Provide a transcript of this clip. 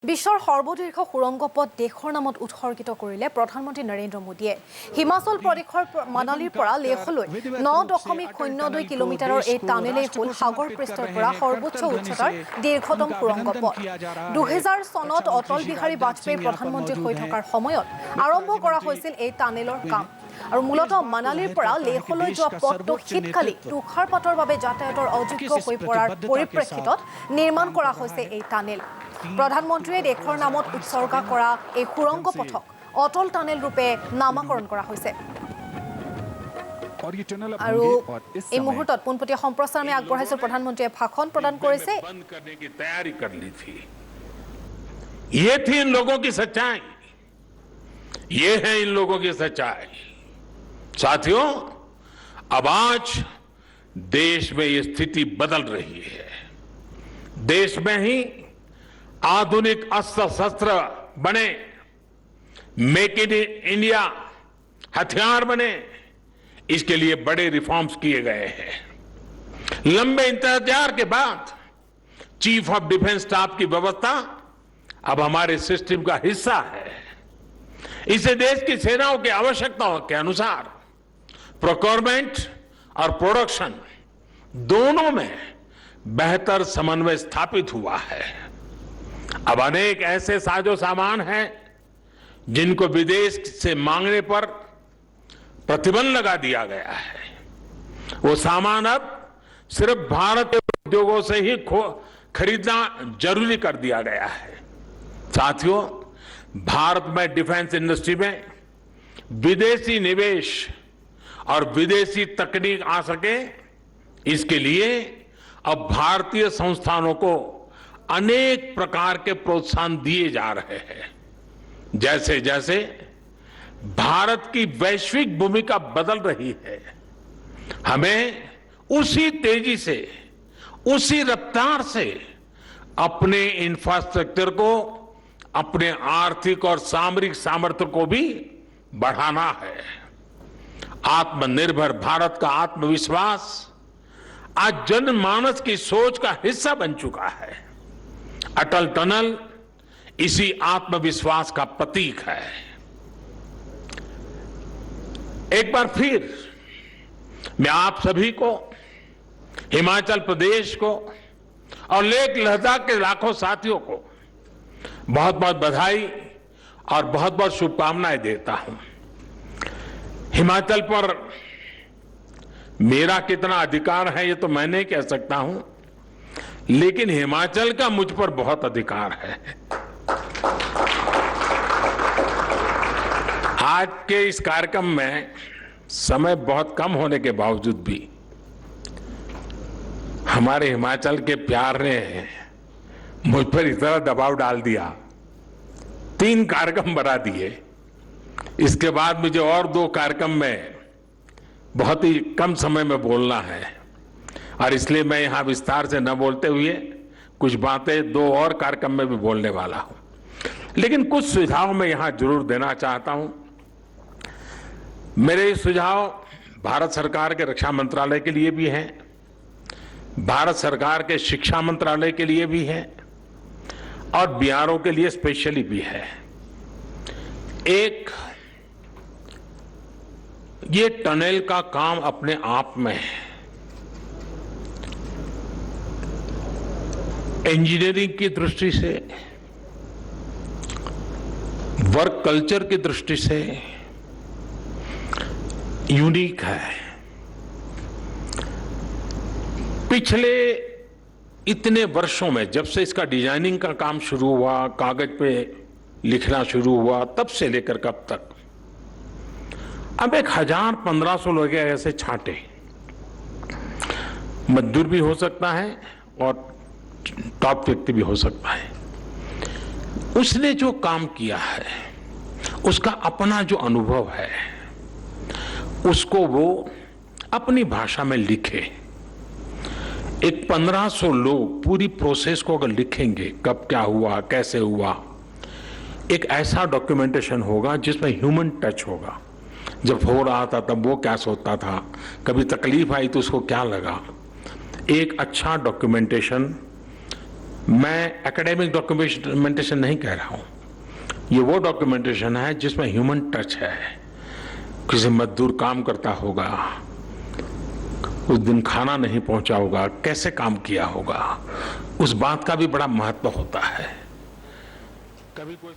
বিশ্বৰ সৰ্বদীৰ্ঘ সুৰংগ পথ দেশৰ নামত উৎসৰ্গিত কৰিলে প্ৰধানমন্ত্ৰী নৰেন্দ্ৰ মোদীয়ে হিমাচল প্ৰদেশৰ মানালীৰ পৰা লেহলৈ 9.02 কিলোমিটাৰৰ এই টানেলেই হ'ল সাগৰ পৃষ্ঠৰ পৰা সৰ্বোচ্চ উচ্চতাৰ দীৰ্ঘতম সুৰংগ পথ 2000 চনত অটল বিহাৰী বাজপেয়ী প্ৰধানমন্ত্ৰী হৈ থকাৰ সময়ত আৰম্ভ কৰা হৈছিল এই টানেলৰ কাম আৰু মূলত মানালীৰ পৰা লেহলৈ যোৱা পথটো শীতকালি তুষাৰপাতৰ বাবে যাতায়াতৰ অযোগ্য হৈ পৰাৰ পৰিপ্ৰেক্ষিতত নিৰ্মাণ কৰা হৈছে এই টানেল প্ৰধানমন্ত্ৰীয়ে দেশৰ নামত উৎসৰ্গা কৰা এই সুৰংগ পথক অটল টানেল ৰূপে নামাকৰণ কৰা হৈছে আৰু এই মুহূৰ্তত পোনপটীয়া সম্প্ৰচাৰ আমি আগবঢ়াইছো প্ৰধানমন্ত্ৰীয়ে ভাষণ প্ৰদান কৰিছে ये थी इन लोगों की सच्चाई ये है इन लोगों की सच्चाई साथियों अब आज देश में ये स्थिति बदल रही है देश में ही आधुनिक अस्त्र शस्त्र बने मेक इन इंडिया हथियार बने इसके लिए बड़े रिफॉर्म्स किए गए हैं लंबे इंतजार के बाद चीफ ऑफ डिफेंस स्टाफ की व्यवस्था अब हमारे सिस्टम का हिस्सा है इसे देश की सेनाओं की आवश्यकताओं के अनुसार प्रोक्योरमेंट और प्रोडक्शन दोनों में बेहतर समन्वय स्थापित हुआ है अब अनेक ऐसे साजो सामान हैं जिनको विदेश से मांगने पर प्रतिबंध लगा दिया गया है वो सामान अब सिर्फ भारत के उद्योगों से ही खरीदना जरूरी कर दिया गया है साथियों भारत में डिफेंस इंडस्ट्री में विदेशी निवेश और विदेशी तकनीक आ सके इसके लिए अब भारतीय संस्थानों को अनेक प्रकार के प्रोत्साहन दिए जा रहे हैं जैसे जैसे भारत की वैश्विक भूमिका बदल रही है हमें उसी तेजी से उसी रफ्तार से अपने इंफ्रास्ट्रक्चर को अपने आर्थिक और सामरिक सामर्थ्य को भी बढ़ाना है आत्मनिर्भर भारत का आत्मविश्वास आज जनमानस की सोच का हिस्सा बन चुका है अटल टनल इसी आत्मविश्वास का प्रतीक है एक बार फिर मैं आप सभी को हिमाचल प्रदेश को और लेह लद्दाख के लाखों साथियों को बहुत बहुत बधाई और बहुत बहुत शुभकामनाएं देता हूं हिमाचल पर मेरा कितना अधिकार है ये तो मैं नहीं कह सकता हूं लेकिन हिमाचल का मुझ पर बहुत अधिकार है आज के इस कार्यक्रम में समय बहुत कम होने के बावजूद भी हमारे हिमाचल के प्यार ने मुझ पर इतना दबाव डाल दिया 3 कार्यक्रम बना दिए इसके बाद मुझे और 2 कार्यक्रम में बहुत ही कम समय में बोलना है और इसलिए मैं यहां विस्तार से न बोलते हुए कुछ बातें 2 और कार्यक्रम में भी बोलने वाला हूं लेकिन कुछ सुझाव मैं यहां जरूर देना चाहता हूं मेरे सुझाव भारत सरकार के रक्षा मंत्रालय के लिए भी हैं भारत सरकार के शिक्षा मंत्रालय के लिए भी है और बीआरओ के लिए स्पेशली भी है एक ये टनल का काम अपने आप में इंजीनियरिंग की दृष्टि से वर्क कल्चर की दृष्टि से यूनिक है पिछले इतने वर्षों में जब से इसका डिजाइनिंग का काम शुरू हुआ कागज पे लिखना शुरू हुआ तब से लेकर कब तक अब 1000-1500 लोग ऐसे छांटे मजदूर भी हो सकता है और टॉप व्यक्ति भी हो सकता है उसने जो काम किया है उसका अपना जो अनुभव है उसको वो अपनी भाषा में लिखे एक 1500 लोग पूरी प्रोसेस को अगर लिखेंगे कब क्या हुआ कैसे हुआ एक ऐसा डॉक्यूमेंटेशन होगा जिसमें ह्यूमन टच होगा जब हो रहा था तब वो क्या सोचता था कभी तकलीफ आई तो उसको क्या लगा एक अच्छा डॉक्यूमेंटेशन मैं एकेडमिक डॉक्यूमेंटेशन नहीं कह रहा हूं, ये वो डॉक्यूमेंटेशन है जिसमें ह्यूमन टच है। किसी मजदूर काम करता होगा, उस दिन खाना नहीं पहुंचा होगा, कैसे काम किया होगा, उस बात का भी बड़ा महत्व होता है। कभी कोई